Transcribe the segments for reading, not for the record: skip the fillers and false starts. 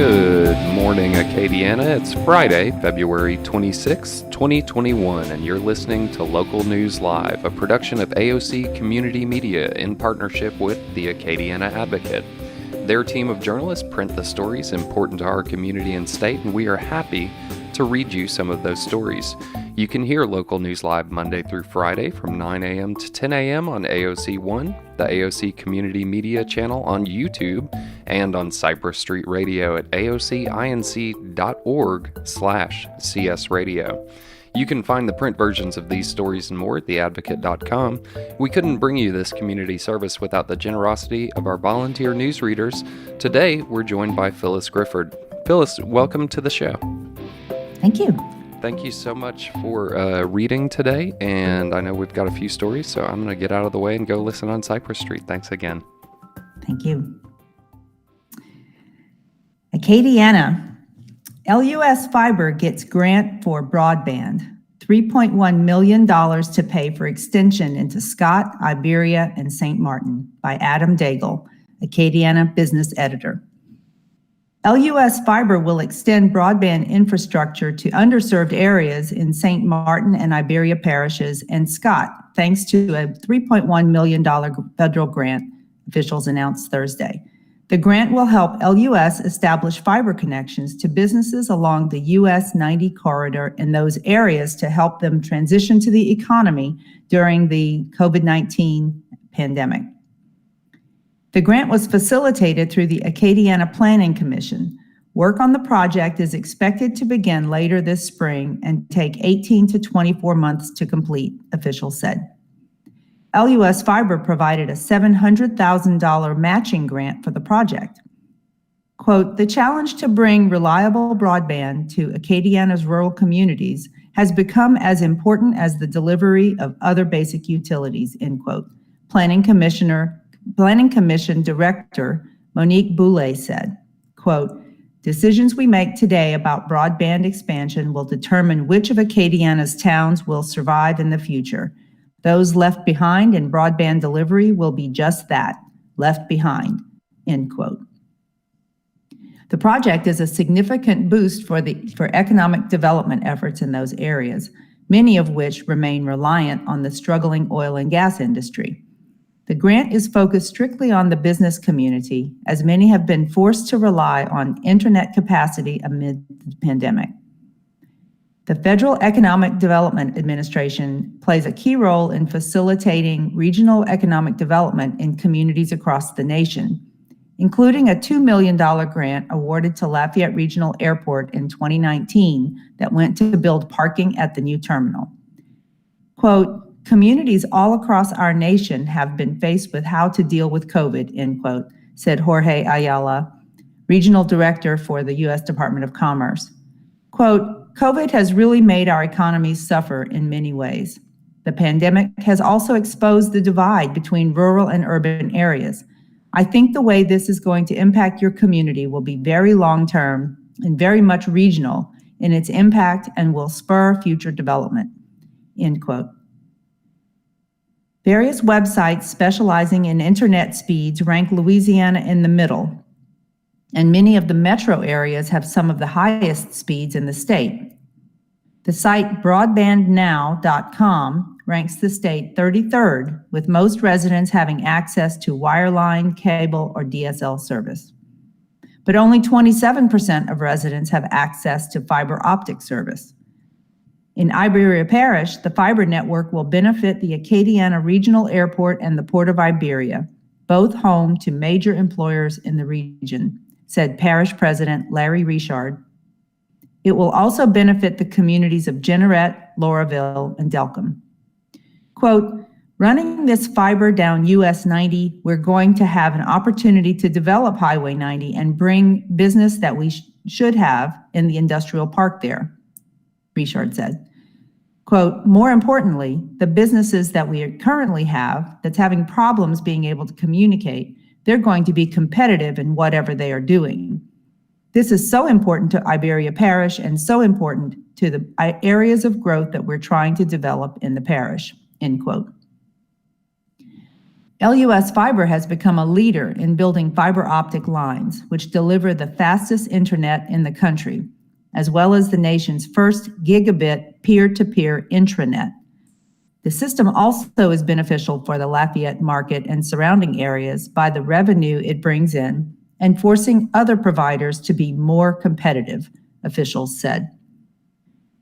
Good morning, Acadiana. It's Friday, February 26, 2021, and you're listening to Local News Live, a production of AOC Community Media in partnership with the Acadiana Advocate. Their team of journalists print the stories important to our community and state, and we are happy to read you some of those stories. You can hear Local News Live Monday through Friday from 9 a.m. to 10 a.m. on AOC 1, the AOC Community Media channel on YouTube, and on Cypress Street Radio at aocinc.org/CS Radio. You can find the print versions of these stories and more at theadvocate.com. We couldn't bring you this community service without the generosity of our volunteer newsreaders. Today, we're joined by Phyllis Grifford. Phyllis, welcome to the show. Thank you. Thank you so much for reading today, and I know we've got a few stories, so I'm going to get out of the way and go listen on Cypress Street. Thanks again. Thank you. Acadiana. LUS Fiber gets grant for broadband, $3.1 million to pay for extension into Scott, Iberia, and St. Martin by Adam Daigle, Acadiana business editor. LUS Fiber will extend broadband infrastructure to underserved areas in St. Martin and Iberia parishes and Scott, thanks to a $3.1 million federal grant, officials announced Thursday. The grant will help LUS establish fiber connections to businesses along the US 90 corridor in those areas to help them transition to the economy during the COVID-19 pandemic. The grant was facilitated through the Acadiana Planning Commission. Work on the project is expected to begin later this spring and take 18 to 24 months to complete, officials said. LUS Fiber provided a $700,000 matching grant for the project. Quote, "The challenge to bring reliable broadband to Acadiana's rural communities has become as important as the delivery of other basic utilities," end quote. Planning Commission Director Monique Boulay said, quote, "Decisions we make today about broadband expansion will determine which of Acadiana's towns will survive in the future. Those left behind in broadband delivery will be just that, left behind," end quote. The project is a significant boost for economic development efforts in those areas, many of which remain reliant on the struggling oil and gas industry. The grant is focused strictly on the business community, as many have been forced to rely on internet capacity amid the pandemic. The Federal Economic Development Administration plays a key role in facilitating regional economic development in communities across the nation, including a $2 million grant awarded to Lafayette Regional Airport in 2019 that went to build parking at the new terminal. Quote, "Communities all across our nation have been faced with how to deal with COVID," end quote, said Jorge Ayala, Regional Director for the U.S. Department of Commerce. Quote, "COVID has really made our economies suffer in many ways. The pandemic has also exposed the divide between rural and urban areas. I think the way this is going to impact your community will be very long-term and very much regional in its impact and will spur future development," end quote. Various websites specializing in internet speeds rank Louisiana in the middle, and many of the metro areas have some of the highest speeds in the state. The site broadbandnow.com ranks the state 33rd, with most residents having access to wireline, cable, or DSL service. But only 27% of residents have access to fiber optic service. In Iberia Parish, the fiber network will benefit the Acadiana Regional Airport and the Port of Iberia, both home to major employers in the region, said Parish President Larry Richard. It will also benefit the communities of Jeanerette, Lauraville, and Delcombe. Quote, "Running this fiber down US 90, we're going to have an opportunity to develop Highway 90 and bring business that we should have in the industrial park there," Richard said. Quote, "More importantly, the businesses that we currently have that's having problems being able to communicate, they're going to be competitive in whatever they are doing. This is so important to Iberia Parish and so important to the areas of growth that we're trying to develop in the parish," end quote. LUS Fiber has become a leader in building fiber optic lines, which deliver the fastest internet in the country, as well as the nation's first gigabit peer-to-peer intranet. The system also is beneficial for the Lafayette market and surrounding areas by the revenue it brings in and forcing other providers to be more competitive, officials said.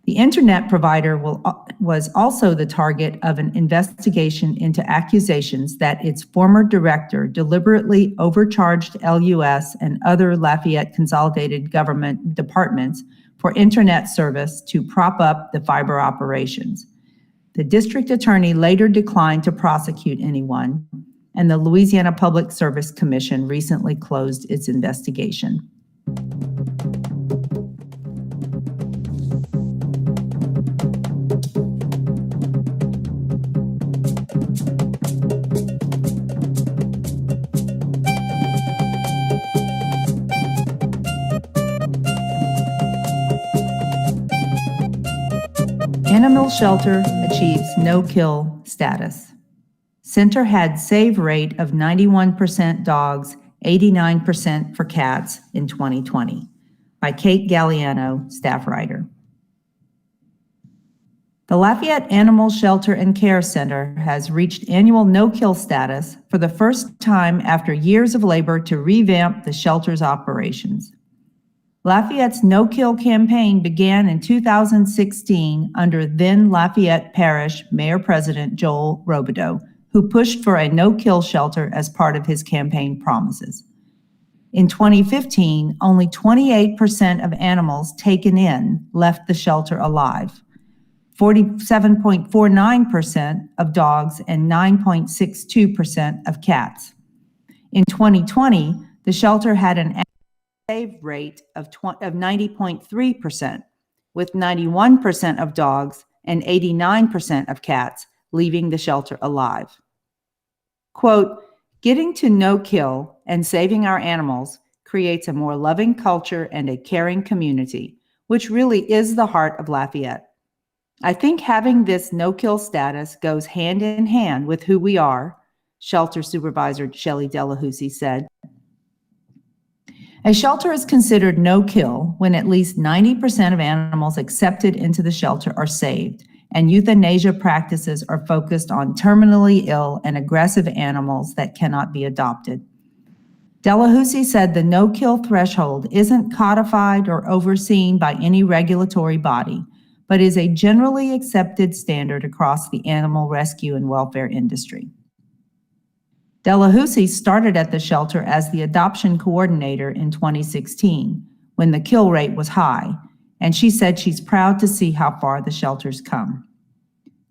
The internet provider was also the target of an investigation into accusations that its former director deliberately overcharged LUS and other Lafayette consolidated government departments for internet service to prop up the fiber operations. The district attorney later declined to prosecute anyone, and the Louisiana Public Service Commission recently closed its investigation. Animal shelter achieves no-kill status. Center had save rate of 91% dogs, 89% for cats in 2020, by Kate Galliano, staff writer. The Lafayette Animal Shelter and Care Center has reached annual no-kill status for the first time after years of labor to revamp the shelter's operations. Lafayette's no-kill campaign began in 2016 under then Lafayette Parish Mayor-President Joel Robideau, who pushed for a no-kill shelter as part of his campaign promises. In 2015, only 28% of animals taken in left the shelter alive, 47.49% of dogs and 9.62% of cats. In 2020, the shelter had an save rate of 90.3%, with 91% of dogs and 89% of cats leaving the shelter alive. Quote, "Getting to no kill and saving our animals creates a more loving culture and a caring community, which really is the heart of Lafayette. I think having this no-kill status goes hand in hand with who we are," Shelter Supervisor Shelley Delahousie said. A shelter is considered no-kill when at least 90% of animals accepted into the shelter are saved, and euthanasia practices are focused on terminally ill and aggressive animals that cannot be adopted. Delahousie said the no-kill threshold isn't codified or overseen by any regulatory body, but is a generally accepted standard across the animal rescue and welfare industry. Delahousie started at the shelter as the adoption coordinator in 2016, when the kill rate was high, and she said she's proud to see how far the shelter's come.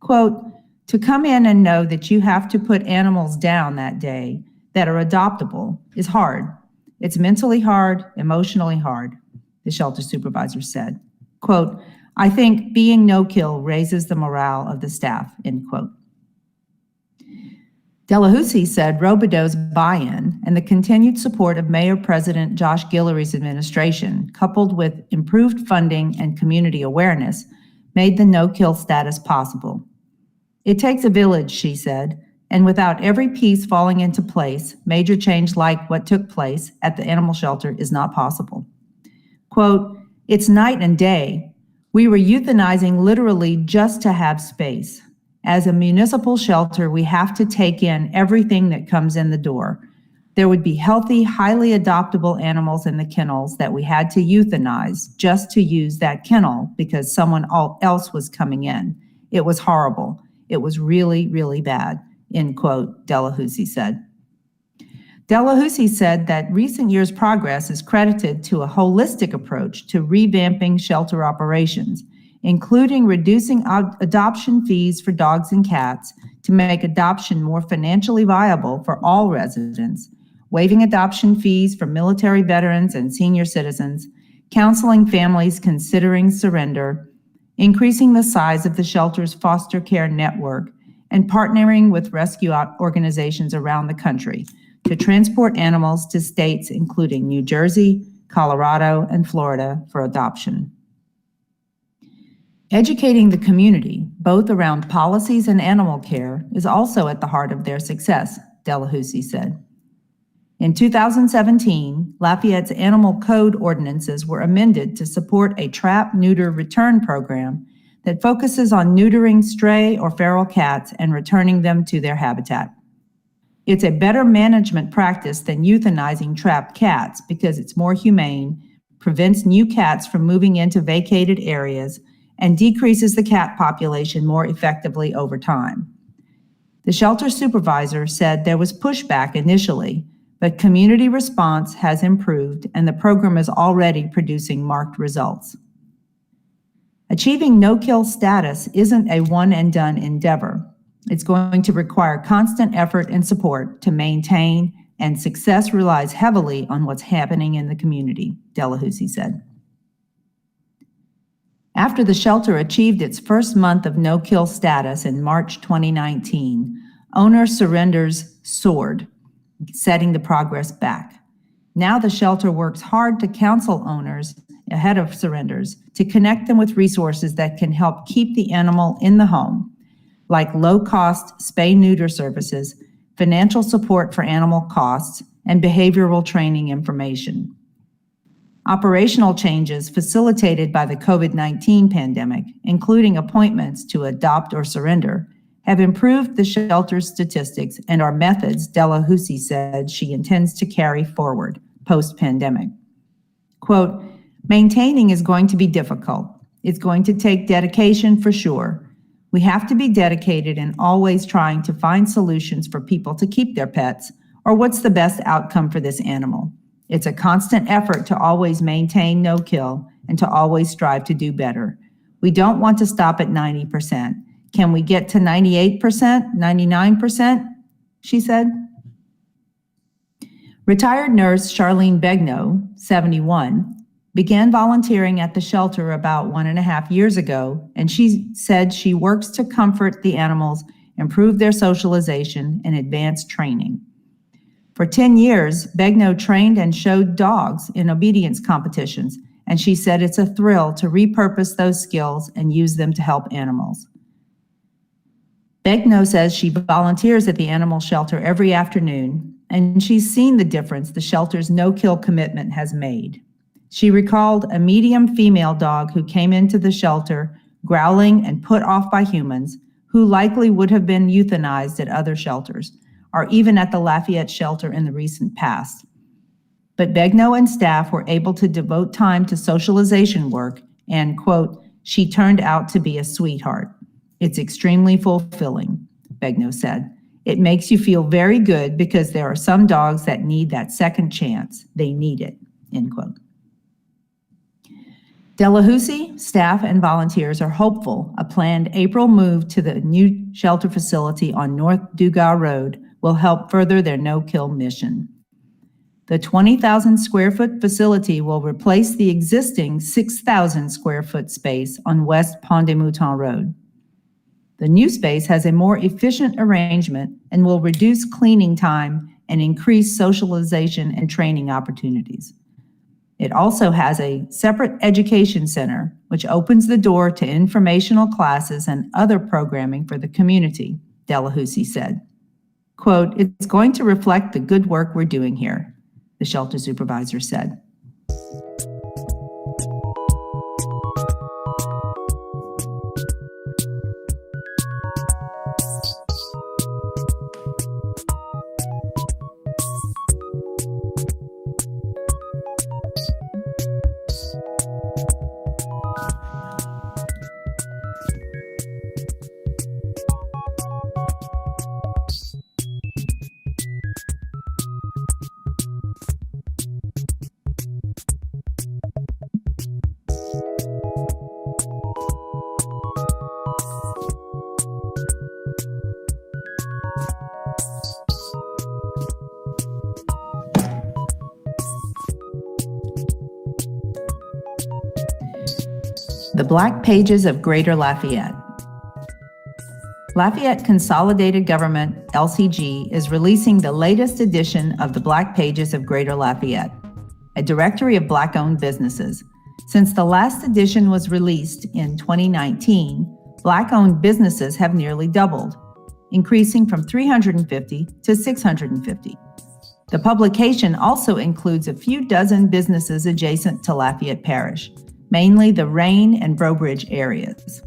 Quote, "To come in and know that you have to put animals down that day that are adoptable is hard. It's mentally hard, emotionally hard," the shelter supervisor said. Quote, "I think being no-kill raises the morale of the staff," end quote. Delahousie said Robideau's buy-in and the continued support of Mayor-President Josh Guillory's administration, coupled with improved funding and community awareness, made the no-kill status possible. "It takes a village," she said, "and without every piece falling into place, major change like what took place at the animal shelter is not possible." Quote, "It's night and day. We were euthanizing literally just to have space. As a municipal shelter, we have to take in everything that comes in the door. There would be healthy, highly adoptable animals in the kennels that we had to euthanize just to use that kennel because someone else was coming in. It was horrible. It was really, really bad," end quote, Delahousie said. Delahousie said that recent years' progress is credited to a holistic approach to revamping shelter operations, including reducing adoption fees for dogs and cats to make adoption more financially viable for all residents, waiving adoption fees for military veterans and senior citizens, counseling families considering surrender, increasing the size of the shelter's foster care network, and partnering with rescue organizations around the country to transport animals to states including New Jersey, Colorado, and Florida for adoption. Educating the community, both around policies and animal care, is also at the heart of their success, Delahousie said. In 2017, Lafayette's animal code ordinances were amended to support a trap-neuter return program that focuses on neutering stray or feral cats and returning them to their habitat. It's a better management practice than euthanizing trapped cats because it's more humane, prevents new cats from moving into vacated areas, and decreases the cat population more effectively over time. The shelter supervisor said there was pushback initially, but community response has improved and the program is already producing marked results. Achieving no-kill status isn't a one-and-done endeavor. It's going to require constant effort and support to maintain, and success relies heavily on what's happening in the community, Delahousie said. After the shelter achieved its first month of no-kill status in March 2019, owner surrenders soared, setting the progress back. Now the shelter works hard to counsel owners ahead of surrenders to connect them with resources that can help keep the animal in the home, like low-cost spay-neuter services, financial support for animal costs, and behavioral training information. Operational changes facilitated by the COVID-19 pandemic, including appointments to adopt or surrender, have improved the shelter's statistics and are methods Delahousie said she intends to carry forward post-pandemic. Quote, "Maintaining is going to be difficult. It's going to take dedication for sure. We have to be dedicated and always trying to find solutions for people to keep their pets, or what's the best outcome for this animal. It's a constant effort to always maintain no kill and to always strive to do better. We don't want to stop at 90%. Can we get to 98%, 99%? She said. Retired nurse Charlene Begnaud, 71, began volunteering at the shelter about 1.5 years ago, and she said she works to comfort the animals, improve their socialization, and advance training. For 10 years, Begnaud trained and showed dogs in obedience competitions, and she said it's a thrill to repurpose those skills and use them to help animals. Begnaud says she volunteers at the animal shelter every afternoon, and she's seen the difference the shelter's no-kill commitment has made. She recalled a medium female dog who came into the shelter growling and put off by humans, who likely would have been euthanized at other shelters, or even at the Lafayette shelter in the recent past. But Begnaud and staff were able to devote time to socialization work and, quote, "She turned out to be a sweetheart. It's extremely fulfilling," Begnaud said. "It makes you feel very good because there are some dogs that need that second chance. They need it," end quote. Delahousie, staff, and volunteers are hopeful a planned April move to the new shelter facility on North Dugas Road will help further their no-kill mission. The 20,000 square foot facility will replace the existing 6,000 square foot space on West Pont des Moutons Road. The new space has a more efficient arrangement and will reduce cleaning time and increase socialization and training opportunities. It also has a separate education center, which opens the door to informational classes and other programming for the community, Delahousie said. Quote, "It's going to reflect the good work we're doing here," the shelter supervisor said. The Black Pages of Greater Lafayette. Lafayette Consolidated Government, LCG, is releasing the latest edition of the Black Pages of Greater Lafayette, a directory of Black-owned businesses. Since the last edition was released in 2019, Black-owned businesses have nearly doubled. increasing from 350 to 650. The publication also includes a few dozen businesses adjacent to Lafayette Parish, mainly the Rain and Brobridge areas.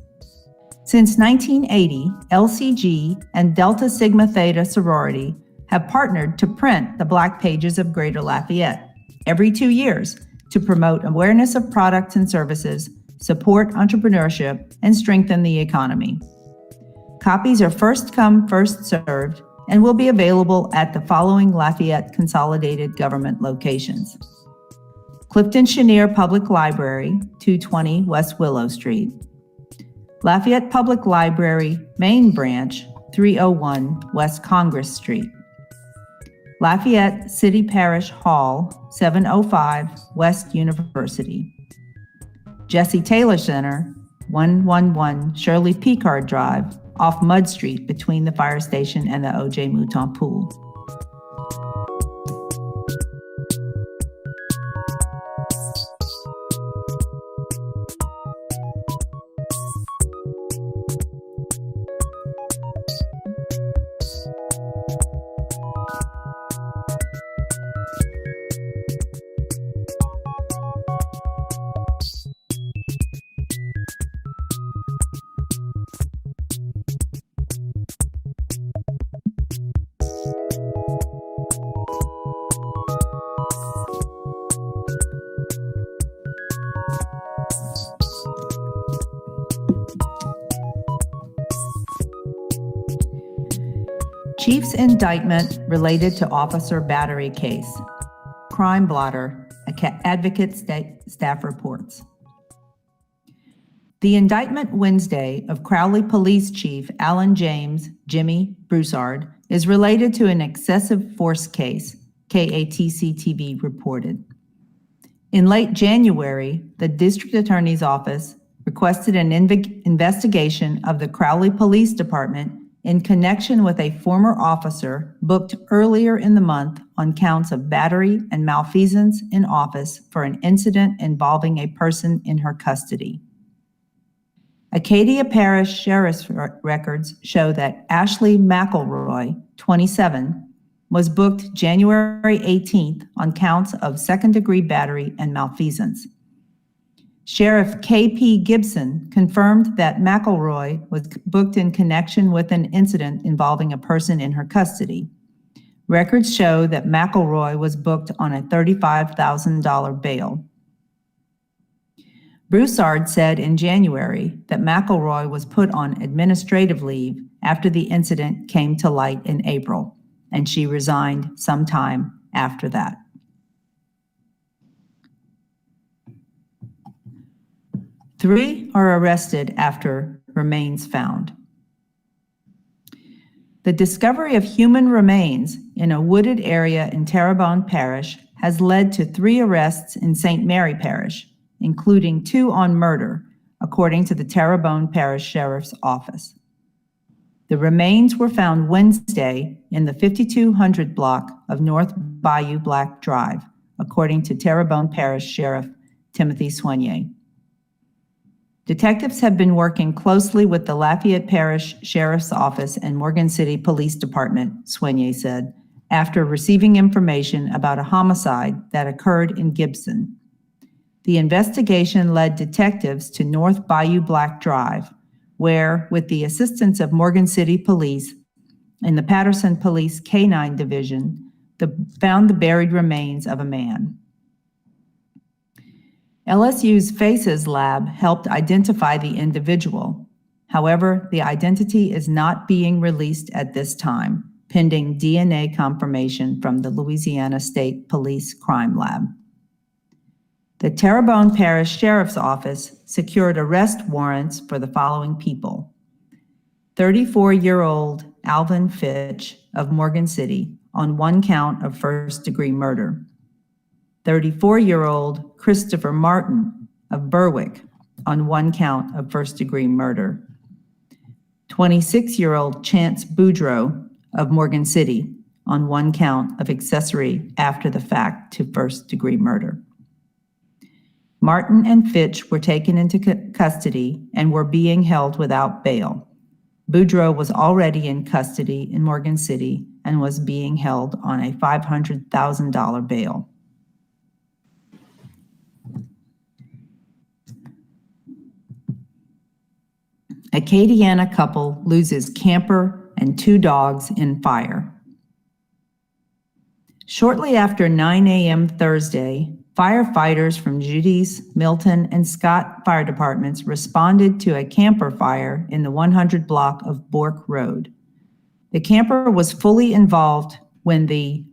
Since 1980, LCG and Delta Sigma Theta sorority have partnered to print the Black Pages of Greater Lafayette every 2 years to promote awareness of products and services, support entrepreneurship, and strengthen the economy. Copies are first come, first served, and will be available at the following Lafayette Consolidated Government locations: Clifton Chenier Public Library, 220 West Willow Street; Lafayette Public Library, Main Branch, 301 West Congress Street; Lafayette City Parish Hall, 705 West University; Jesse Taylor Center, 111 Shirley Picard Drive, off Mud Street between the fire station and the O.J. Mouton Pool. Chief's indictment related to officer battery case. Crime blotter, advocate staff reports. The indictment Wednesday of Crowley Police Chief Alan James Jimmy Broussard is related to an excessive force case, KATC-TV reported. In late January, the District Attorney's Office requested an investigation of the Crowley Police Department in connection with a former officer booked earlier in the month on counts of battery and malfeasance in office for an incident involving a person in her custody. Acadia Parish Sheriff's records show that Ashley McElroy, 27, was booked January 18th on counts of second-degree battery and malfeasance. Sheriff K.P. Gibson confirmed that McElroy was booked in connection with an incident involving a person in her custody. Records show that McElroy was booked on a $35,000 bail. Broussard said in January that McElroy was put on administrative leave after the incident came to light in April, and she resigned sometime after that. Three are arrested after remains found. The discovery of human remains in a wooded area in Terrebonne Parish has led to 3 arrests in St. Mary Parish, including 2 on murder, according to the Terrebonne Parish Sheriff's Office. The remains were found Wednesday in the 5200 block of North Bayou Black Drive, according to Terrebonne Parish Sheriff Timothy Soignier. Detectives have been working closely with the Lafayette Parish Sheriff's Office and Morgan City Police Department, Soignier said, after receiving information about a homicide that occurred in Gibson. The investigation led detectives to North Bayou Black Drive, where, with the assistance of Morgan City Police and the Patterson Police K-9 Division, found the buried remains of a man. LSU's FACES lab helped identify the individual. However, the identity is not being released at this time, pending DNA confirmation from the Louisiana State Police Crime Lab. The Terrebonne Parish Sheriff's Office secured arrest warrants for the following people: 34-year-old Alvin Fitch of Morgan City on 1 count of first-degree murder; 34-year-old Christopher Martin of Berwick on 1 count of first-degree murder; 26-year-old Chance Boudreau of Morgan City on 1 count of accessory after the fact to first-degree murder. Martin and Fitch were taken into custody and were being held without bail. Boudreaux was already in custody in Morgan City and was being held on a $500,000 bail. Acadiana couple loses camper and 2 dogs in fire. Shortly after 9 a.m. Thursday, firefighters from Judy's, Milton, and Scott fire departments responded to a camper fire in the 100 block of Bork Road. The camper was fully involved when the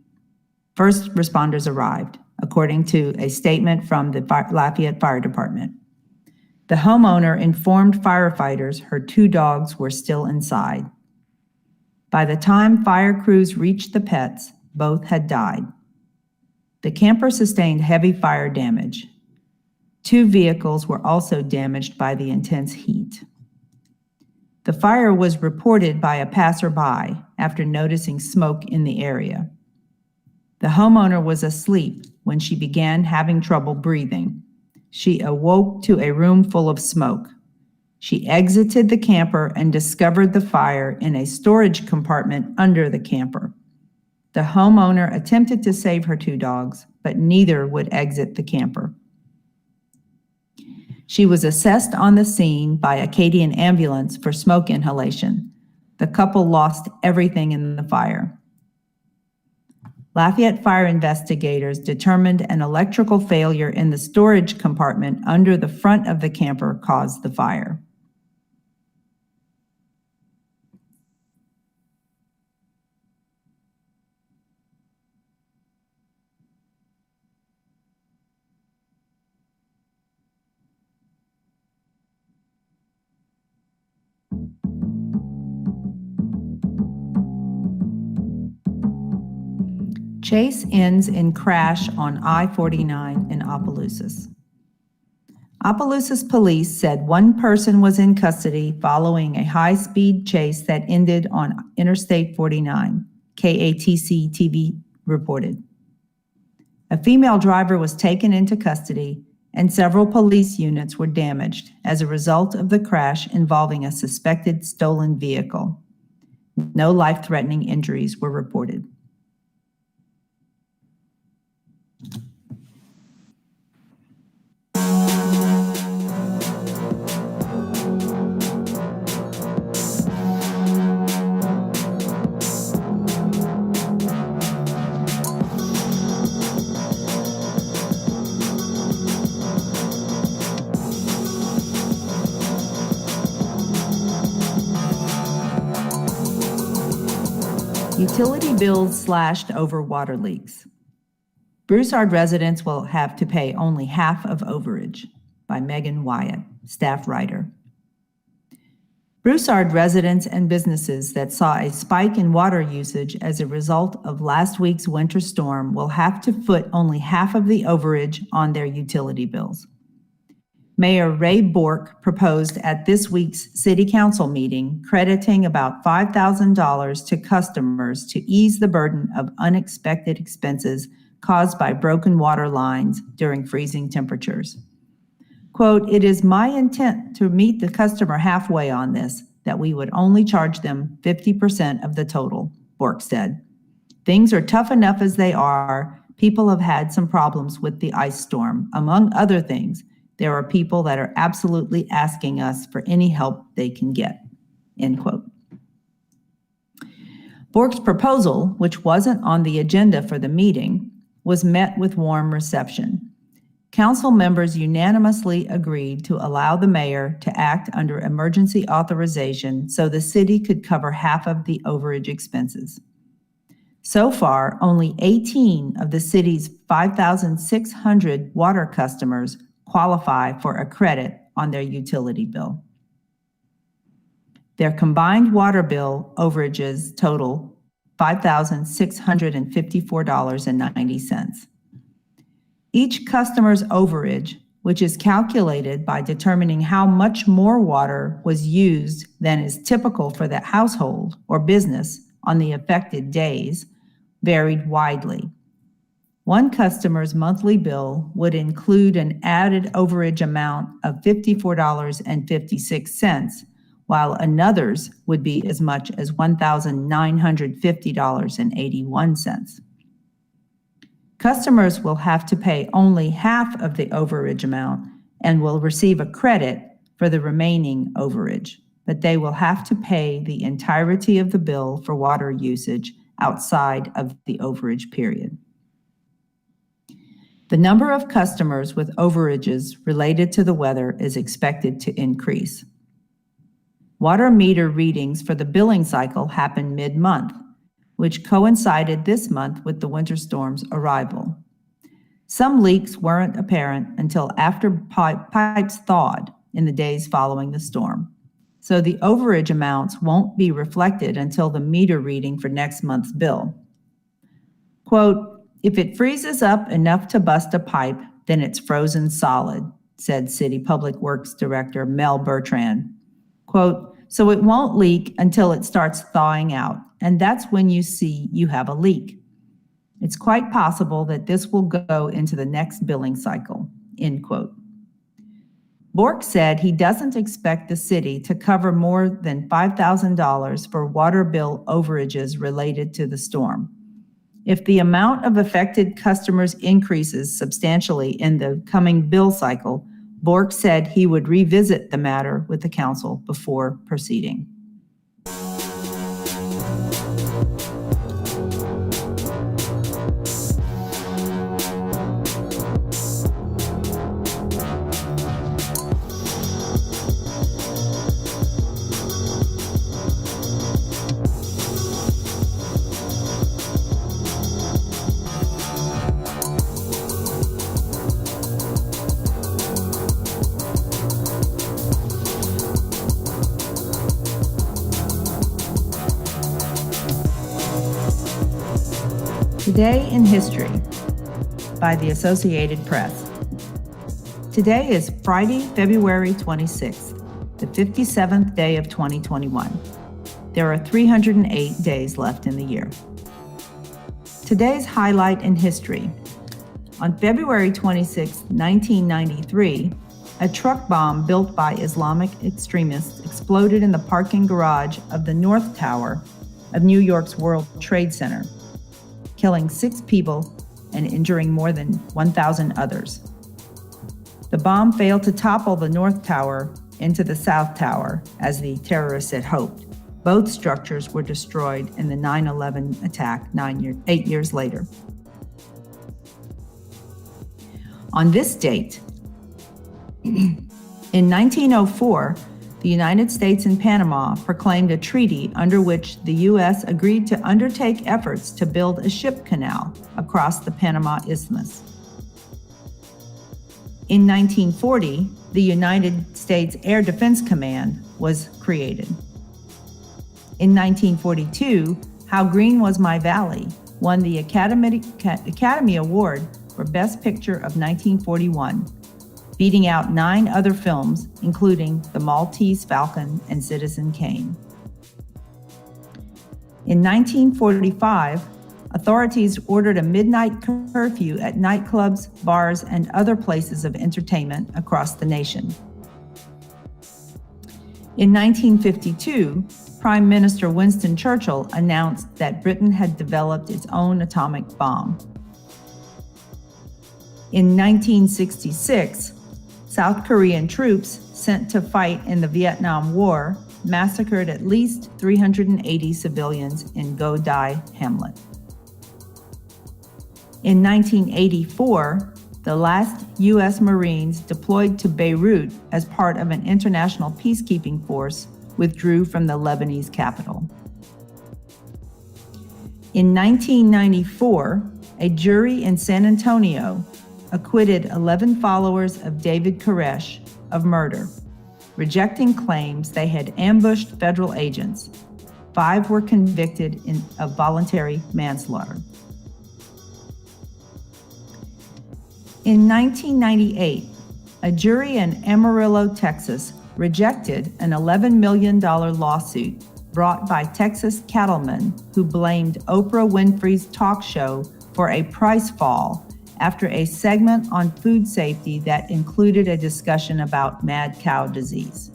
first responders arrived, according to a statement from the Lafayette Fire Department. The homeowner informed firefighters her 2 dogs were still inside. By the time fire crews reached the pets, both had died. The camper sustained heavy fire damage. 2 vehicles were also damaged by the intense heat. The fire was reported by a passerby after noticing smoke in the area. The homeowner was asleep when she began having trouble breathing. She awoke to a room full of smoke. She exited the camper and discovered the fire in a storage compartment under the camper. The homeowner attempted to save her 2 dogs, but neither would exit the camper. She was assessed on the scene by Acadian ambulance for smoke inhalation. The couple lost everything in the fire. Lafayette fire investigators determined an electrical failure in the storage compartment under the front of the camper caused the fire. Chase ends in crash on I-49 in Opelousas. Opelousas police said 1 person was in custody following a high-speed chase that ended on Interstate 49, KATC TV reported. A female driver was taken into custody, and several police units were damaged as a result of the crash involving a suspected stolen vehicle. No life-threatening injuries were reported. Utility bills slashed over water leaks. Broussard residents will have to pay only half of overage, by Megan Wyatt, staff writer. Broussard residents and businesses that saw a spike in water usage as a result of last week's winter storm will have to foot only half of the overage on their utility bills. Mayor Ray Bork proposed at this week's City Council meeting crediting about $5,000 to customers to ease the burden of unexpected expenses caused by broken water lines during freezing temperatures. Quote, "It is my intent to meet the customer halfway on this, that we would only charge them 50% of the total," Bork said. "Things are tough enough as they are. People have had some problems with the ice storm. Among other things, there are people that are absolutely asking us for any help they can get," end quote. Bork's proposal, which wasn't on the agenda for the meeting, was met with warm reception. Council members unanimously agreed to allow the mayor to act under emergency authorization so the city could cover half of the overage expenses. So far, only 18 of the city's 5,600 water customers qualify for a credit on their utility bill. Their combined water bill overages total $5,654.90. Each customer's overage, which is calculated by determining how much more water was used than is typical for that household or business on the affected days, varied widely. One customer's monthly bill would include an added overage amount of $54.56, while another's would be as much as $1,950.81. Customers will have to pay only half of the overage amount and will receive a credit for the remaining overage, but they will have to pay the entirety of the bill for water usage outside of the overage period. The number of customers with overages related to the weather is expected to increase. Water meter readings for the billing cycle happened mid-month, which coincided this month with the winter storm's arrival. Some leaks weren't apparent until after pipes thawed in the days following the storm, so the overage amounts won't be reflected until the meter reading for next month's bill. Quote, "If it freezes up enough to bust a pipe, then it's frozen solid," said City Public Works Director Mel Bertrand. Quote, "So it won't leak until it starts thawing out, and that's when you see you have a leak. It's quite possible that this will go into the next billing cycle," end quote. Bork said he doesn't expect the city to cover more than $5,000 for water bill overages related to the storm. If the amount of affected customers increases substantially in the coming bill cycle, Bork said he would revisit the matter with the council before proceeding. Today in History by the Associated Press. Today is Friday, February 26th, the 57th day of 2021. There are 308 days left in the year. Today's highlight in history. On February 26, 1993, a truck bomb built by Islamic extremists exploded in the parking garage of the North Tower of New York's World Trade Center, killing 6 people and injuring more than 1,000 others. The bomb failed to topple the North Tower into the South Tower, as the terrorists had hoped. Both structures were destroyed in the 9/11 attack 8 years later. On this date, in 1904, the United States and Panama proclaimed a treaty under which the U.S. agreed to undertake efforts to build a ship canal across the Panama Isthmus. In 1940, the United States Air Defense Command was created. In 1942, How Green Was My Valley won the Academy Award for Best Picture of 1941, beating out 9 other films, including The Maltese Falcon and Citizen Kane. In 1945, authorities ordered a midnight curfew at nightclubs, bars, and other places of entertainment across the nation. In 1952, Prime Minister Winston Churchill announced that Britain had developed its own atomic bomb. In 1966, South Korean troops sent to fight in the Vietnam War massacred at least 380 civilians in Go Dai Hamlet. In 1984, the last U.S. Marines deployed to Beirut as part of an international peacekeeping force withdrew from the Lebanese capital. In 1994, a jury in San Antonio acquitted 11 followers of David Koresh of murder, rejecting claims they had ambushed federal agents. 5 were convicted of voluntary manslaughter. In 1998, a jury in Amarillo, Texas, rejected an $11 million lawsuit brought by Texas cattlemen who blamed Oprah Winfrey's talk show for a price fall after a segment on food safety that included a discussion about mad cow disease.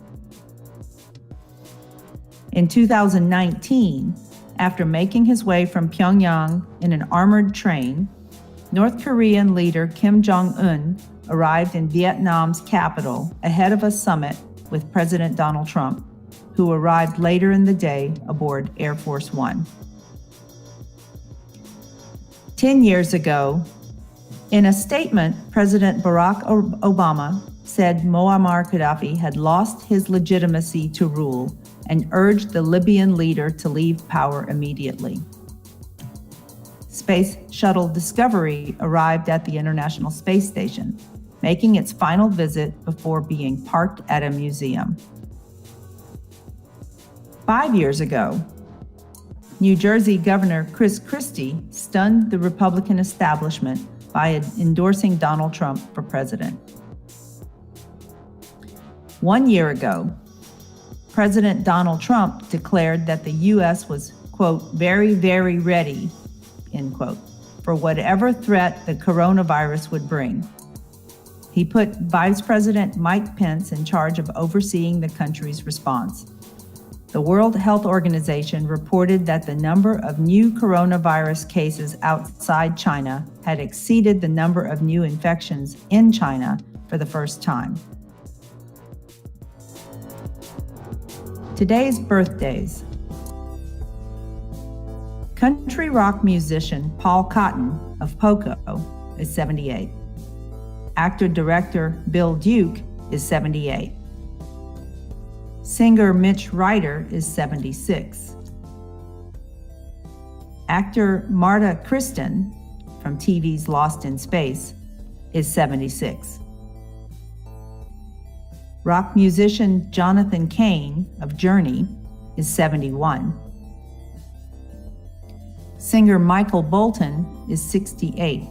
In 2019, after making his way from Pyongyang in an armored train, North Korean leader Kim Jong-un arrived in Vietnam's capital ahead of a summit with President Donald Trump, who arrived later in the day aboard Air Force One. 10 years ago, in a statement, President Barack Obama said Muammar Gaddafi had lost his legitimacy to rule and urged the Libyan leader to leave power immediately. Space Shuttle Discovery arrived at the International Space Station, making its final visit before being parked at a museum. 5 years ago, New Jersey Governor Chris Christie stunned the Republican establishment by endorsing Donald Trump for president. 1 year ago, President Donald Trump declared that the U.S. was, quote, very, very ready, end quote, for whatever threat the coronavirus would bring. He put Vice President Mike Pence in charge of overseeing the country's response. The World Health Organization reported that the number of new coronavirus cases outside China had exceeded the number of new infections in China for the first time. Today's birthdays. Country rock musician Paul Cotton of Poco is 78. Actor-director Bill Duke is 78. Singer Mitch Ryder is 76. Actor Marta Kristen from TV's Lost in Space is 76. Rock musician Jonathan Cain of Journey is 71. Singer Michael Bolton is 68.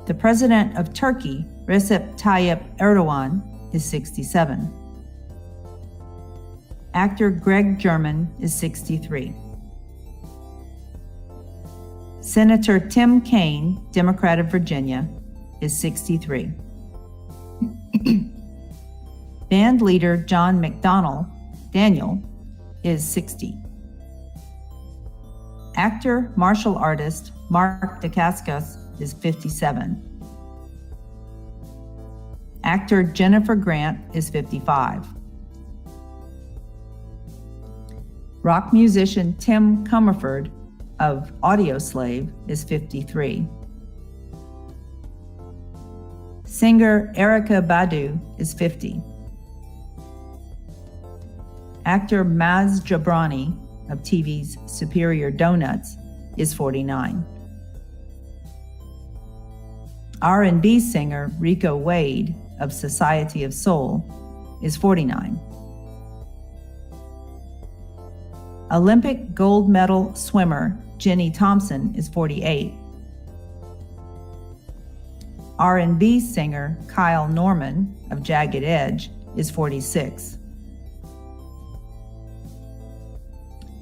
The president of Turkey, Recep Tayyip Erdogan, is 67. Actor Greg German is 63. Senator Tim Kaine, Democrat of Virginia, is 63. Band leader John Daniel, is 60. Actor, martial artist Mark Dacascos is 57. Actor Jennifer Grant is 55. Rock musician Tim Comerford of Audioslave is 53. Singer Erykah Badu is 50. Actor Maz Jobrani of TV's Superior Donuts is 49. R&B singer Rico Wade of Society of Soul is 49. Olympic gold medal swimmer Jenny Thompson is 48. R&B singer Kyle Norman of Jagged Edge is 46.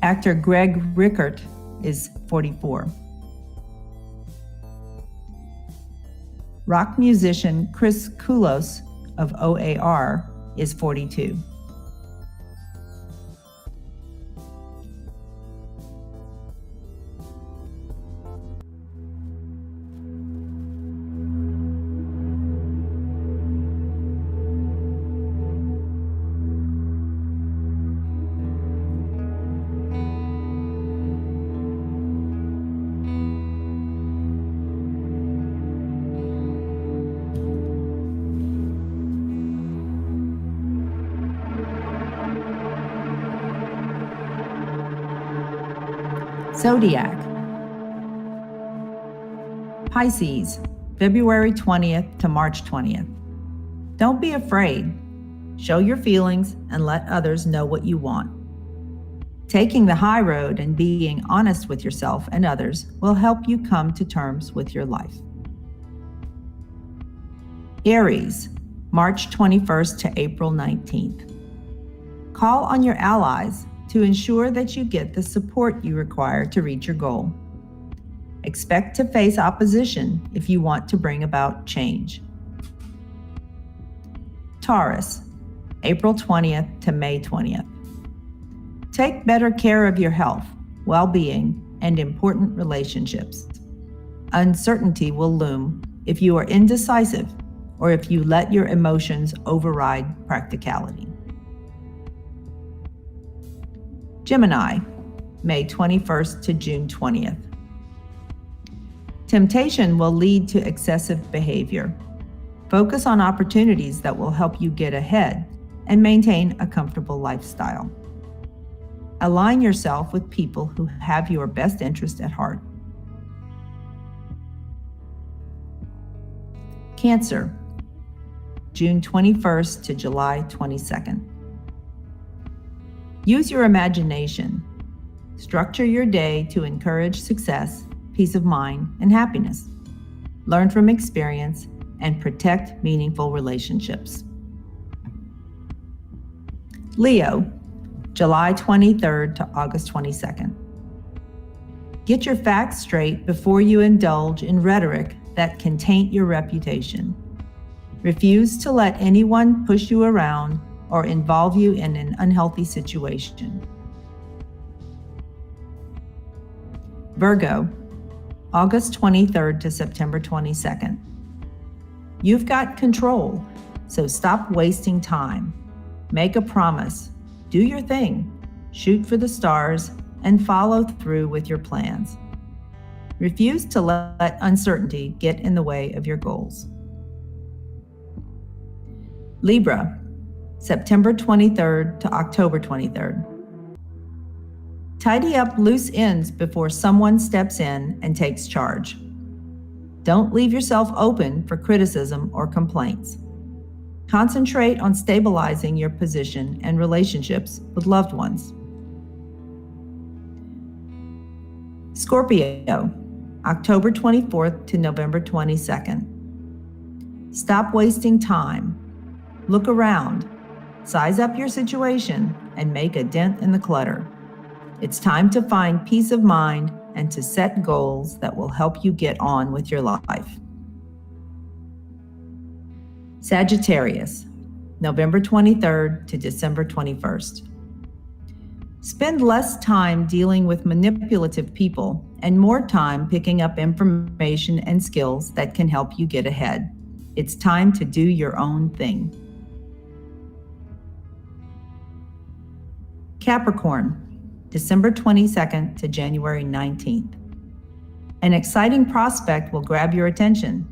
Actor Greg Rickert is 44. Rock musician Chris Koulos of OAR is 42. Zodiac. Pisces, February 20th to March 20th. Don't be afraid. Show your feelings and let others know what you want. Taking the high road and being honest with yourself and others will help you come to terms with your life. Aries, March 21st to April 19th. Call on your allies to ensure that you get the support you require to reach your goal. Expect to face opposition if you want to bring about change. Taurus, April 20th to May 20th. Take better care of your health, well-being, and important relationships. Uncertainty will loom if you are indecisive or if you let your emotions override practicality. Gemini, May 21st to June 20th. Temptation will lead to excessive behavior. Focus on opportunities that will help you get ahead and maintain a comfortable lifestyle. Align yourself with people who have your best interest at heart. Cancer, June 21st to July 22nd. Use your imagination. Structure your day to encourage success, peace of mind, and happiness. Learn from experience and protect meaningful relationships. Leo, July 23rd to August 22nd. Get your facts straight before you indulge in rhetoric that can taint your reputation. Refuse to let anyone push you around or involve you in an unhealthy situation. Virgo, August 23rd to September 22nd. You've got control, so stop wasting time. Make a promise, do your thing, shoot for the stars, and follow through with your plans. Refuse to let uncertainty get in the way of your goals. Libra, September 23rd to October 23rd. Tidy up loose ends before someone steps in and takes charge. Don't leave yourself open for criticism or complaints. Concentrate on stabilizing your position and relationships with loved ones. Scorpio, October 24th to November 22nd. Stop wasting time. Look around, size up your situation, and make a dent in the clutter. It's time to find peace of mind and to set goals that will help you get on with your life. Sagittarius, November 23rd to December 21st. Spend less time dealing with manipulative people and more time picking up information and skills that can help you get ahead. It's time to do your own thing. Capricorn, December 22nd to January 19th. An exciting prospect will grab your attention.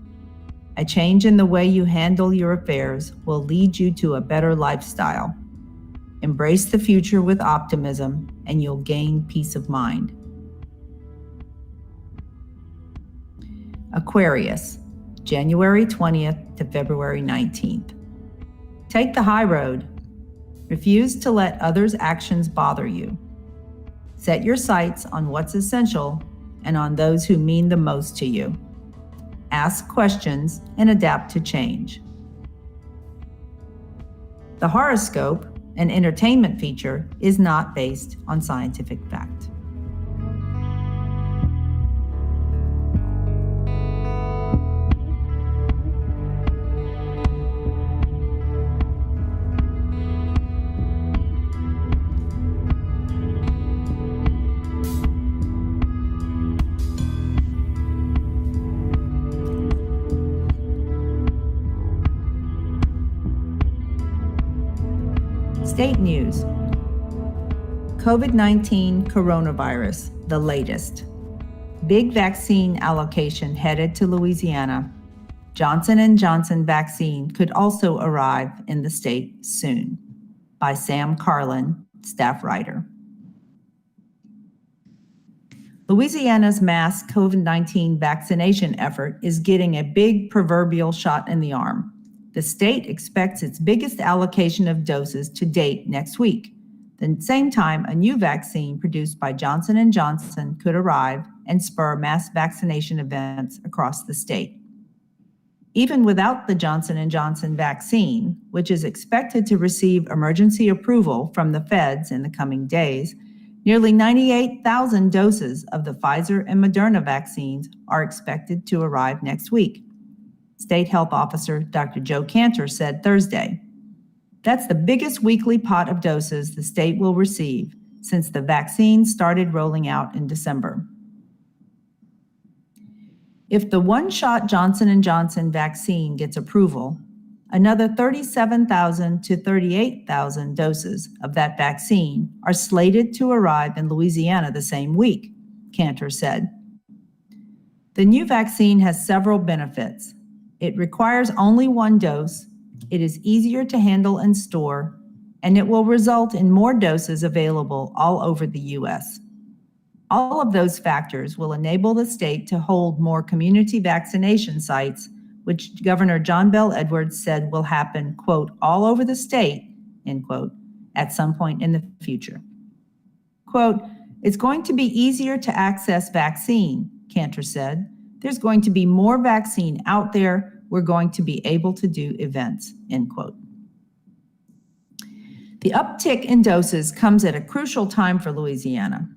A change in the way you handle your affairs will lead you to a better lifestyle. Embrace the future with optimism, and you'll gain peace of mind. Aquarius, January 20th to February 19th. Take the high road. Refuse to let others' actions bother you. Set your sights on what's essential and on those who mean the most to you. Ask questions and adapt to change. The horoscope, an entertainment feature, is not based on scientific fact. State news. COVID-19 coronavirus, the latest. Big vaccine allocation headed to Louisiana. Johnson & Johnson vaccine could also arrive in the state soon. By Sam Carlin, staff writer. Louisiana's mass COVID-19 vaccination effort is getting a big proverbial shot in the arm. The state expects its biggest allocation of doses to date next week. At the same time, a new vaccine produced by Johnson & Johnson could arrive and spur mass vaccination events across the state. Even without the Johnson & Johnson vaccine, which is expected to receive emergency approval from the feds in the coming days, nearly 98,000 doses of the Pfizer and Moderna vaccines are expected to arrive next week. State Health Officer Dr. Joe Cantor said Thursday. That's the biggest weekly pot of doses the state will receive, since the vaccine started rolling out in December. If the one-shot Johnson & Johnson vaccine gets approval, another 37,000 to 38,000 doses of that vaccine are slated to arrive in Louisiana the same week, Cantor said. The new vaccine has several benefits. It requires only one dose, it is easier to handle and store, and it will result in more doses available all over the U.S. All of those factors will enable the state to hold more community vaccination sites, which Governor John Bel Edwards said will happen, quote, all over the state, end quote, at some point in the future. Quote, it's going to be easier to access vaccine, Cantor said. There's going to be more vaccine out there. We're going to be able to do events, end quote. The uptick in doses comes at a crucial time for Louisiana.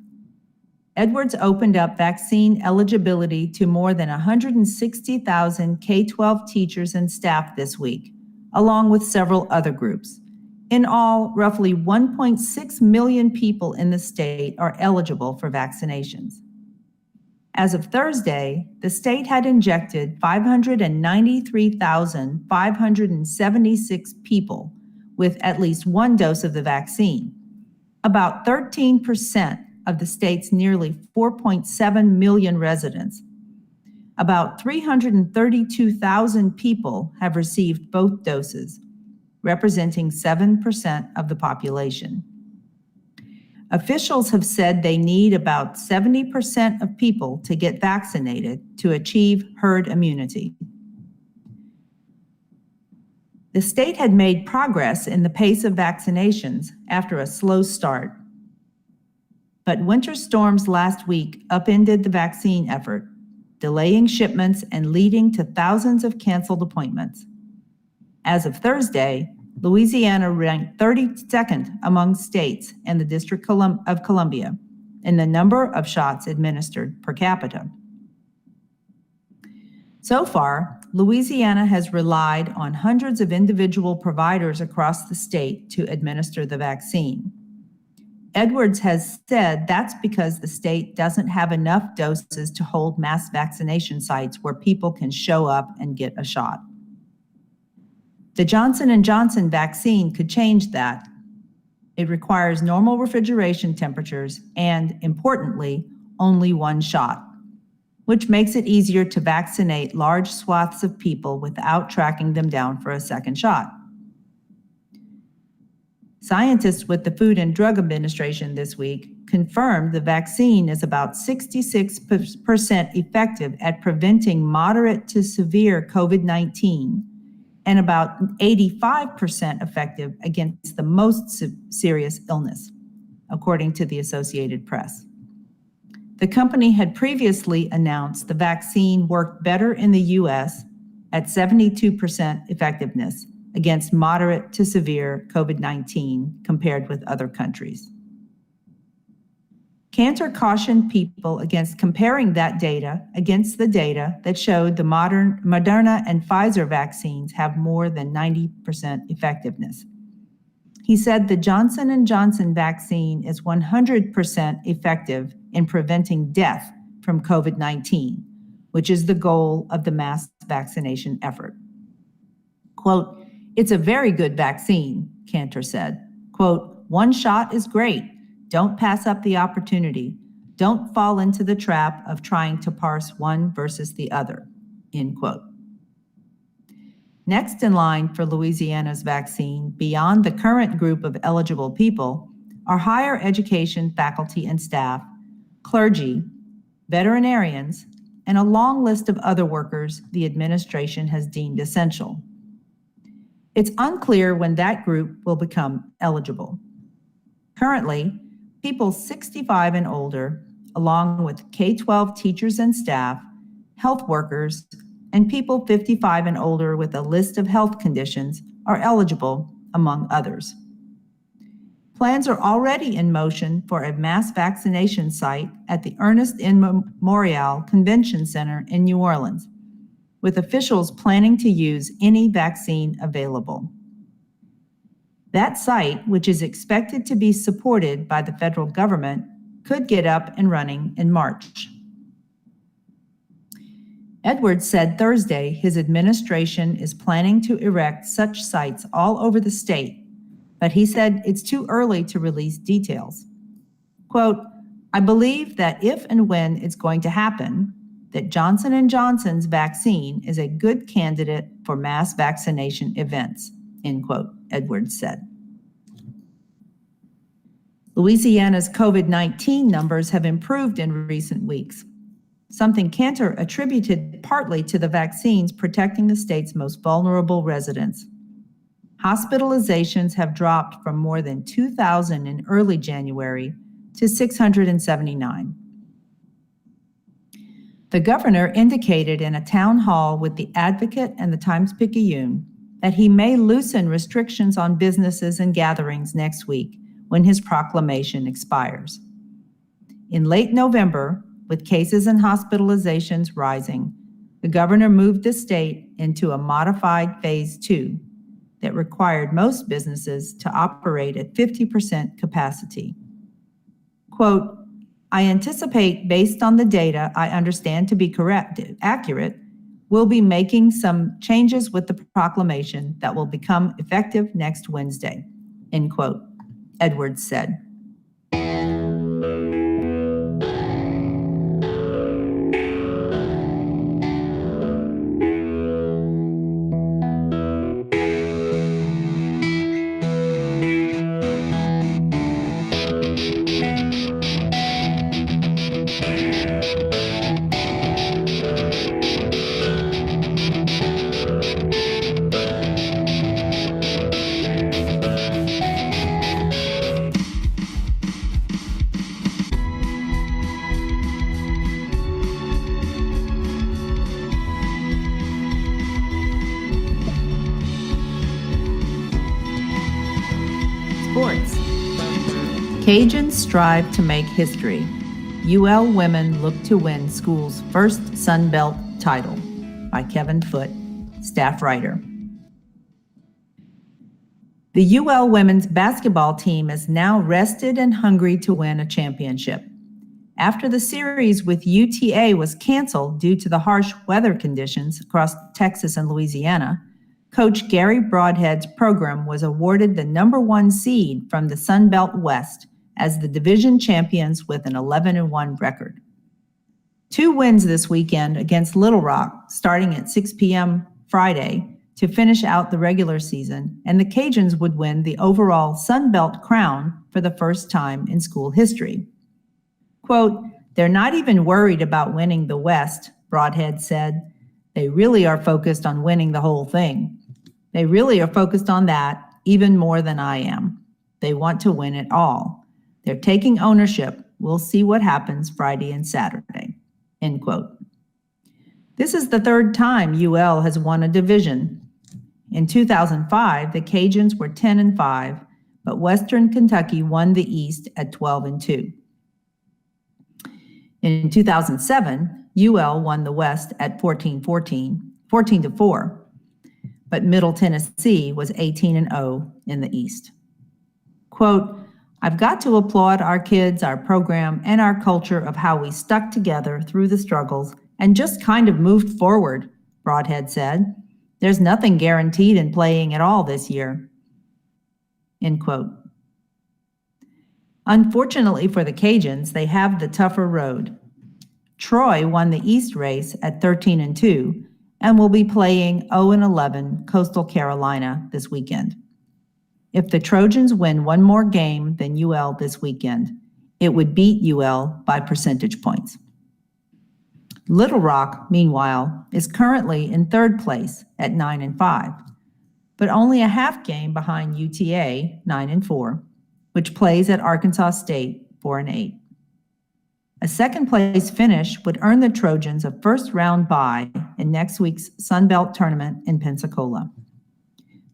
Edwards opened up vaccine eligibility to more than 160,000 K-12 teachers and staff this week, along with several other groups. In all, roughly 1.6 million people in the state are eligible for vaccinations. As of Thursday, the state had injected 593,576 people with at least one dose of the vaccine, about 13% of the state's nearly 4.7 million residents. About 332,000 people have received both doses, representing 7% of the population. Officials have said they need about 70% of people to get vaccinated to achieve herd immunity. The state had made progress in the pace of vaccinations after a slow start. But winter storms last week upended the vaccine effort, delaying shipments and leading to thousands of canceled appointments. As of Thursday, Louisiana ranked 32nd among states in the District of Columbia in the number of shots administered per capita. So far, Louisiana has relied on hundreds of individual providers across the state to administer the vaccine. Edwards has said that's because the state doesn't have enough doses to hold mass vaccination sites where people can show up and get a shot. The Johnson & Johnson vaccine could change that. It requires normal refrigeration temperatures and, importantly, only one shot, which makes it easier to vaccinate large swaths of people without tracking them down for a second shot. Scientists with the Food and Drug Administration this week confirmed the vaccine is about 66% effective at preventing moderate to severe COVID-19 and about 85% effective against the most serious illness, according to the Associated Press. The company had previously announced the vaccine worked better in the U.S. at 72% effectiveness against moderate to severe COVID-19 compared with other countries. Cantor cautioned people against comparing that data against the data that showed the Moderna and Pfizer vaccines have more than 90% effectiveness. He said the Johnson & Johnson vaccine is 100% effective in preventing death from COVID-19, which is the goal of the mass vaccination effort. Quote, it's a very good vaccine, Cantor said. Quote, one shot is great. Don't pass up the opportunity. Don't fall into the trap of trying to parse one versus the other, end quote. Next in line for Louisiana's vaccine, beyond the current group of eligible people, are higher education faculty and staff, clergy, veterinarians, and a long list of other workers the administration has deemed essential. It's unclear when that group will become eligible. Currently, people 65 and older, along with K-12 teachers and staff, health workers, and people 55 and older with a list of health conditions are eligible, among others. Plans are already in motion for a mass vaccination site at the Ernest N. Memorial Convention Center in New Orleans, with officials planning to use any vaccine available. That site, which is expected to be supported by the federal government, could get up and running in March. Edwards said Thursday his administration is planning to erect such sites all over the state, but he said it's too early to release details. Quote, "I believe that if and when it's going to happen, that Johnson & Johnson's vaccine is a good candidate for mass vaccination events," end quote, Edwards said. Louisiana's COVID-19 numbers have improved in recent weeks, something Cantor attributed partly to the vaccines protecting the state's most vulnerable residents. Hospitalizations have dropped from more than 2,000 in early January to 679. The governor indicated in a town hall with the Advocate and the Times-Picayune that he may loosen restrictions on businesses and gatherings next week when his proclamation expires. In late November, with cases and hospitalizations rising, the governor moved the state into a modified Phase 2 that required most businesses to operate at 50% capacity. Quote, "I anticipate, based on the data I understand to be accurate, we'll be making some changes with the proclamation that will become effective next Wednesday," end quote, Edwards said. Sports. Cajuns strive to make history. UL women look to win school's first Sun Belt title, by Kevin Foote, staff writer. The UL women's basketball team is now rested and hungry to win a championship. After the series with UTA was canceled due to the harsh weather conditions across Texas and Louisiana, Coach Gary Broadhead's program was awarded the #1 seed from the Sun Belt West as the division champions with an 11-1 record. 2 wins this weekend against Little Rock, starting at 6 p.m. Friday to finish out the regular season, and the Cajuns would win the overall Sun Belt crown for the first time in school history. Quote, "They're not even worried about winning the West," Broadhead said. "They really are focused on winning the whole thing. They really are focused on that even more than I am. They want to win it all. They're taking ownership. We'll see what happens Friday and Saturday," end quote. This is the third time UL has won a division. In 2005, the Cajuns were 10-5, but Western Kentucky won the East at 12-2. In 2007, UL won the West at 14-4, but Middle Tennessee was 18-0 in the East. Quote, "I've got to applaud our kids, our program, and our culture of how we stuck together through the struggles and just kind of moved forward," Broadhead said. "There's nothing guaranteed in playing at all this year," end quote. Unfortunately for the Cajuns, they have the tougher road. Troy won the East race at 13-2 and will be playing 0-11 Coastal Carolina this weekend. If the Trojans win one more game than UL this weekend, it would beat UL by percentage points. Little Rock, meanwhile, is currently in third place at 9-5, but only a half game behind UTA, 9-4, which plays at Arkansas State, 4-8. A second-place finish would earn the Trojans a first-round bye in next week's Sun Belt tournament in Pensacola.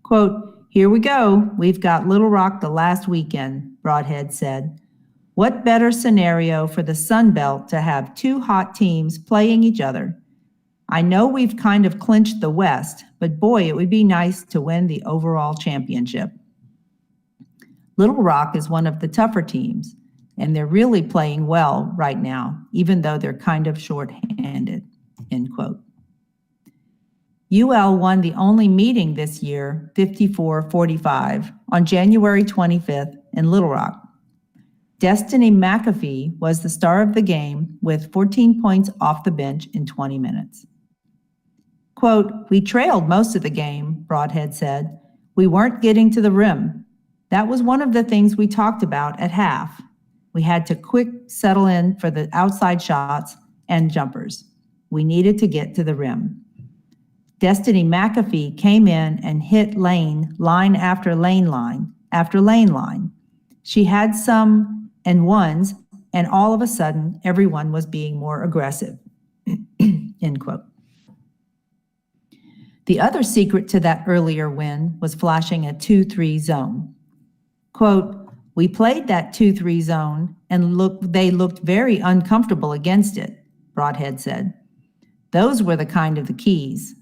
Quote, "Here we go. We've got Little Rock the last weekend," Broadhead said. "What better scenario for the Sun Belt to have 2 hot teams playing each other? I know we've kind of clinched the West, but boy, it would be nice to win the overall championship." Little Rock is one of the tougher teams, and they're really playing well right now, even though they're kind of short-handed," end quote. UL won the only meeting this year, 54-45, on January 25th in Little Rock. Destiny McAfee was the star of the game with 14 points off the bench in 20 minutes. Quote, "We trailed most of the game," Broadhead said. "We weren't getting to the rim. That was one of the things we talked about at half. We had to quick settle in for the outside shots and jumpers. We needed to get to the rim." Destiny McAfee came in and hit line after lane line. She had some and ones, and all of a sudden, everyone was being more aggressive, end quote. The other secret to that earlier win was flashing a 2-3 zone. Quote, "We played that 2-3 zone and they looked very uncomfortable against it," Broadhead said. Those were kind of the keys,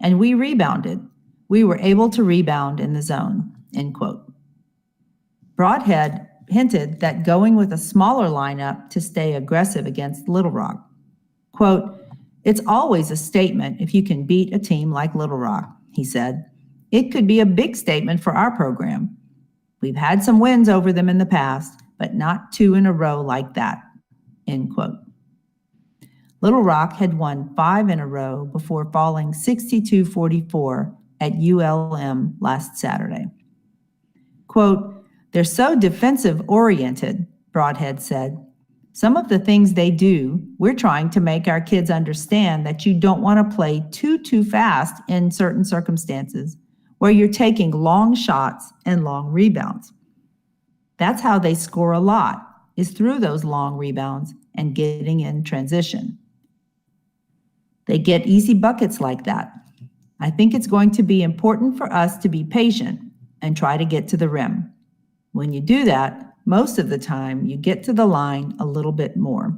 and we rebounded. We were able to rebound in the zone," end quote. Broadhead hinted that going with a smaller lineup to stay aggressive against Little Rock. Quote, "It's always a statement if you can beat a team like Little Rock," he said. "It could be a big statement for our program. We've had some wins over them in the past, but not 2 in a row like that," end quote. Little Rock had won 5 in a row before falling 62-44 at ULM last Saturday. Quote, "They're so defensive-oriented," Broadhead said. "Some of the things they do, we're trying to make our kids understand that you don't want to play too fast in certain circumstances where you're taking long shots and long rebounds. That's how they score a lot, is through those long rebounds and getting in transition. They get easy buckets like that. I think it's going to be important for us to be patient and try to get to the rim. When you do that, most of the time you get to the line a little bit more,"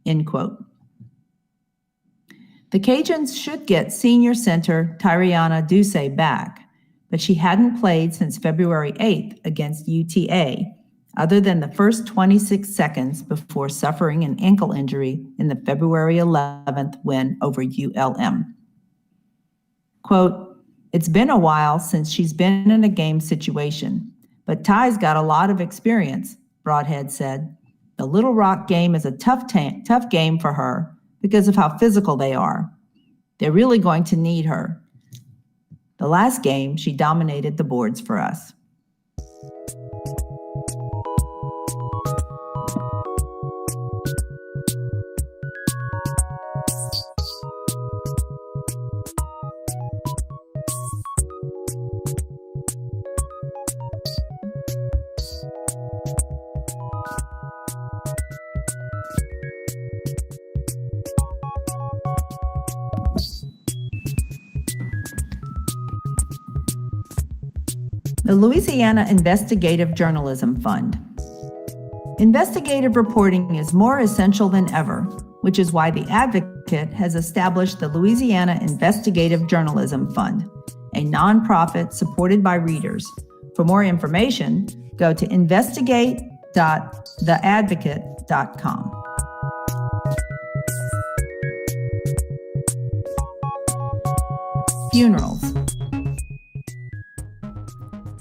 end quote. The Cajuns should get senior center Tyriana Duce back, but she hadn't played since February 8th against UTA, other than the first 26 seconds before suffering an ankle injury in the February 11th win over ULM. Quote, "It's been a while since she's been in a game situation, but Ty's got a lot of experience," Broadhead said. "The Little Rock game is a tough game for her because of how physical they are. They're really going to need her. The last game, she dominated the boards for us." The Louisiana Investigative Journalism Fund. Investigative reporting is more essential than ever, which is why the Advocate has established the Louisiana Investigative Journalism Fund, a nonprofit supported by readers. For more information, go to investigate.theadvocate.com. Funerals.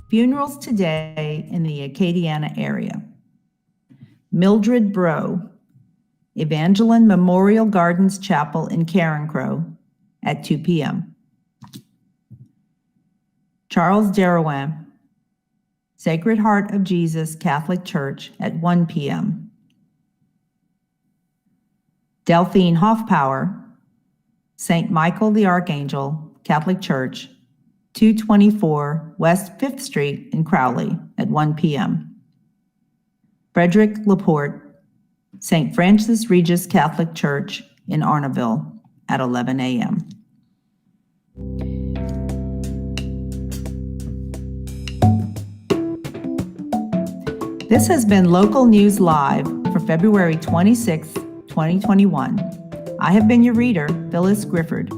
Funerals today in the Acadiana area. Mildred Breaux, Evangeline Memorial Gardens Chapel in Carencro at 2 p.m. Charles Derouin, Sacred Heart of Jesus Catholic Church at 1 p.m. Delphine Hoffpower, St. Michael the Archangel Catholic Church, 224 West 5th Street in Crowley at 1 p.m. Frederick Laporte, St. Francis Regis Catholic Church in Arnaville at 11 a.m. This has been Local News Live for February 26, 2021. I have been your reader, Phyllis Grifford.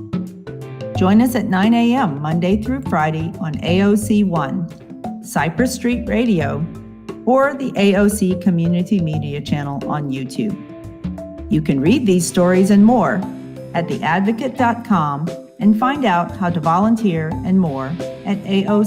Join us at 9 a.m. Monday through Friday on AOC 1. Cypress Street Radio, or the AOC Community Media channel on YouTube. You can read these stories and more at theadvocate.com and find out how to volunteer and more at aocinc.org.